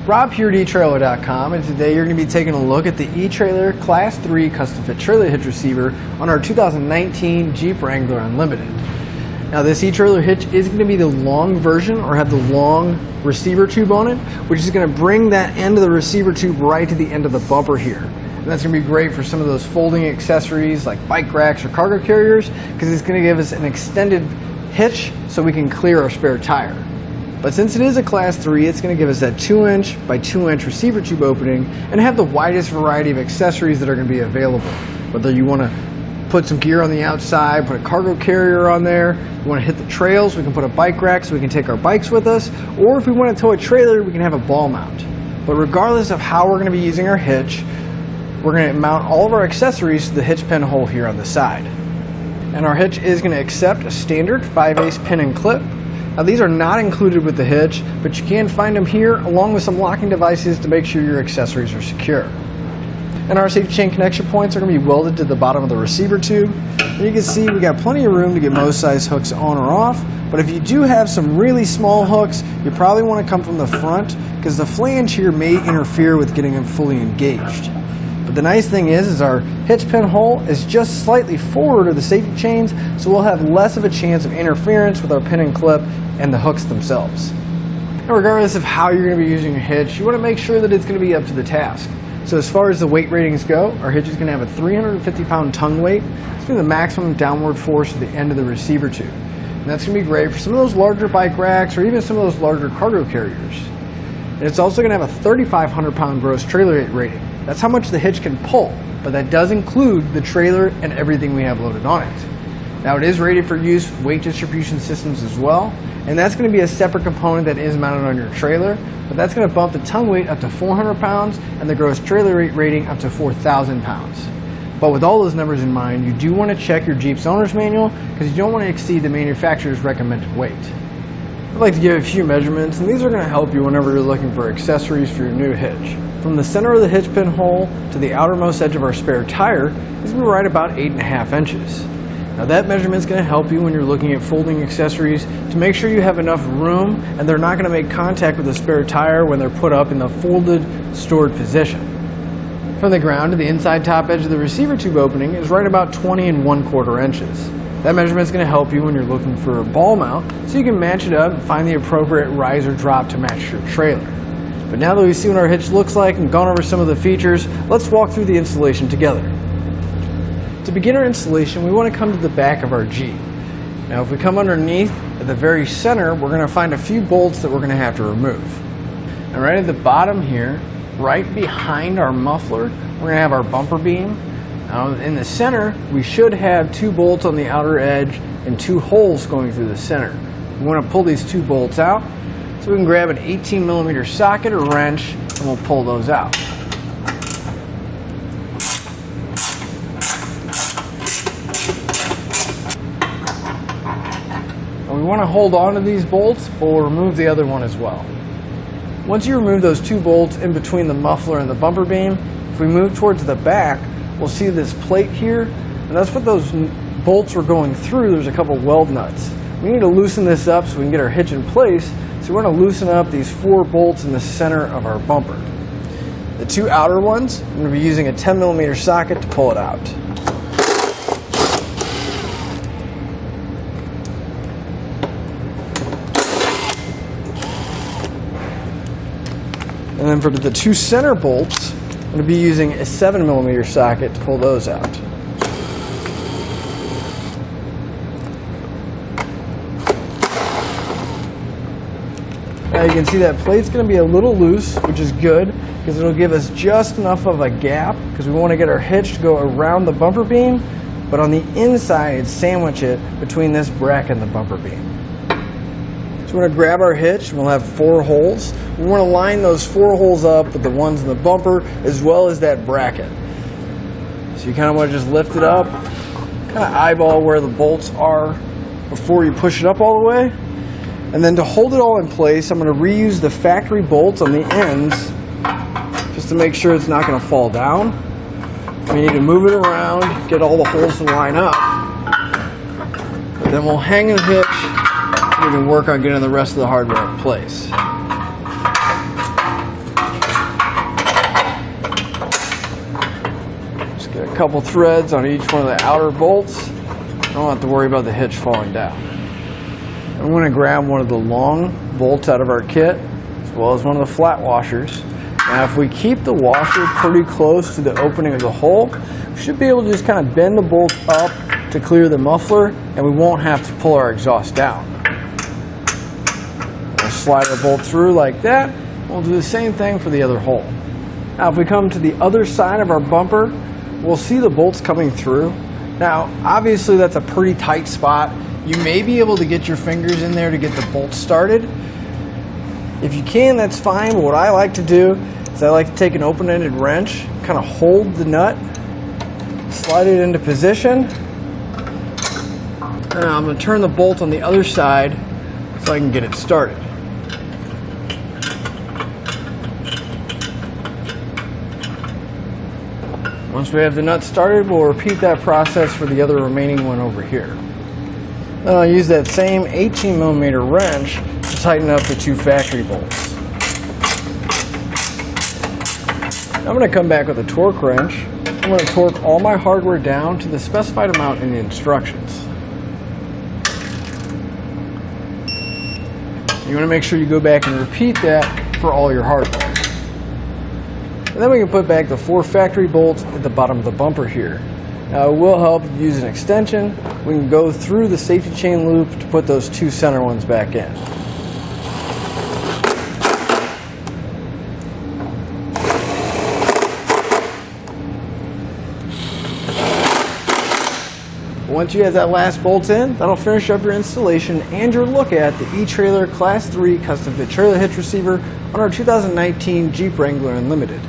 Rob here at eTrailer.com, and today you're going to be taking a look at the eTrailer Class 3 Custom Fit Trailer Hitch Receiver on our 2019 Jeep Wrangler Unlimited. Now this eTrailer hitch is going to be the long version, or have the long receiver tube on it, which is going to bring that end of the receiver tube right to the end of the bumper here. And that's going to be great for some of those folding accessories like bike racks or cargo carriers, because it's going to give us an extended hitch so we can clear our spare tire. But since it is a Class 3, it's going to give us that 2-inch by 2-inch receiver tube opening and have the widest variety of accessories that are going to be available. Whether you want to put some gear on the outside, put a cargo carrier on there, you want to hit the trails, we can put a bike rack so we can take our bikes with us, or if we want to tow a trailer, we can have a ball mount. But regardless of how we're going to be using our hitch, we're going to mount all of our accessories to the hitch pinhole here on the side. And our hitch is going to accept a standard 5/8 pin and clip. Now these are not included with the hitch, but you can find them here along with some locking devices to make sure your accessories are secure. And our safety chain connection points are going to be welded to the bottom of the receiver tube. And you can see we got plenty of room to get most size hooks on or off, but if you do have some really small hooks, you probably want to come from the front because the flange here may interfere with getting them fully engaged. But the nice thing is our hitch pinhole is just slightly forward of the safety chains, so we'll have less of a chance of interference with our pin and clip and the hooks themselves. And regardless of how you're going to be using your hitch, you want to make sure that it's going to be up to the task. So as far as the weight ratings go, our hitch is going to have a 350-pound tongue weight. It's going to be the maximum downward force at the end of the receiver tube. And that's going to be great for some of those larger bike racks or even some of those larger cargo carriers. And it's also going to have a 3,500-pound gross trailer weight rating. That's how much the hitch can pull, but that does include the trailer and everything we have loaded on it. Now it is rated for use with weight distribution systems as well, and that's going to be a separate component that is mounted on your trailer, but that's going to bump the tongue weight up to 400 pounds and the gross trailer weight rating up to 4,000 pounds. But with all those numbers in mind, you do want to check your Jeep's owner's manual because you don't want to exceed the manufacturer's recommended weight. I'd like to give a few measurements, and these are going to help you whenever you're looking for accessories for your new hitch. From the center of the hitch pinhole to the outermost edge of our spare tire is going to be right about 8.5 inches. Now that measurement is going to help you when you're looking at folding accessories to make sure you have enough room and they're not going to make contact with the spare tire when they're put up in the folded, stored position. From the ground to the inside top edge of the receiver tube opening is right about 20 1/4 inches. That measurement is going to help you when you're looking for a ball mount so you can match it up and find the appropriate rise or drop to match your trailer. But now that we've seen what our hitch looks like and gone over some of the features, let's walk through the installation together. To begin our installation, we want to come to the back of our Jeep. Now if we come underneath, at the very center, we're going to find a few bolts that we're going to have to remove. And right at the bottom here, right behind our muffler, we're going to have our bumper beam. Now in the center, we should have 2 bolts on the outer edge and 2 holes going through the center. We want to pull these 2 bolts out. So we can grab an 18mm socket or wrench and we'll pull those out. And we want to hold on to these bolts, but we'll remove the other one as well. Once you remove those 2 bolts in between the muffler and the bumper beam, if we move towards the back, we'll see this plate here, and that's what those bolts were going through. There's a couple weld nuts. We need to loosen this up so we can get our hitch in place. So we're going to loosen up these 4 bolts in the center of our bumper. The 2 outer ones, I'm going to be using a 10mm socket to pull it out. And then for the 2 center bolts, I'm going to be using a 7mm socket to pull those out. Now you can see that plate's going to be a little loose, which is good because it'll give us just enough of a gap because we want to get our hitch to go around the bumper beam, but on the inside sandwich it between this bracket and the bumper beam. So we're going to grab our hitch and we'll have 4 holes. We want to line those 4 holes up with the ones in the bumper as well as that bracket. So you kind of want to just lift it up, kind of eyeball where the bolts are before you push it up all the way. And then to hold it all in place, I'm going to reuse the factory bolts on the ends just to make sure it's not going to fall down. We need to move it around, get all the holes to line up. Then we'll hang the hitch and we can work on getting the rest of the hardware in place. a couple threads on each one of the outer bolts. I don't have to worry about the hitch falling down. I'm going to grab one of the long bolts out of our kit, as well as one of the flat washers. Now if we keep the washer pretty close to the opening of the hole, we should be able to just kind of bend the bolt up to clear the muffler, and we won't have to pull our exhaust down. We'll slide our bolt through like that. We'll do the same thing for the other hole. Now if we come to the other side of our bumper, we'll see the bolts coming through. Now obviously that's a pretty tight spot. You may be able to get your fingers in there to get the bolts started. If you can, that's fine, but what I like to do is I like to take an open-ended wrench, kind of hold the nut, slide it into position, and I'm going to turn the bolt on the other side so I can get it started. Once we have the nut started, we'll repeat that process for the other remaining one over here. Then I'll use that same 18mm wrench to tighten up the two factory bolts. I'm going to come back with a torque wrench. I'm going to torque all my hardware down to the specified amount in the instructions. You want to make sure you go back and repeat that for all your hardware. And then we can put back the 4 factory bolts at the bottom of the bumper here. Now it will help if you use an extension. We can go through the safety chain loop to put those 2 center ones back in. Once you have that last bolt in, that'll finish up your installation and your look at the eTrailer Class 3 custom fit trailer hitch receiver on our 2019 Jeep Wrangler Unlimited.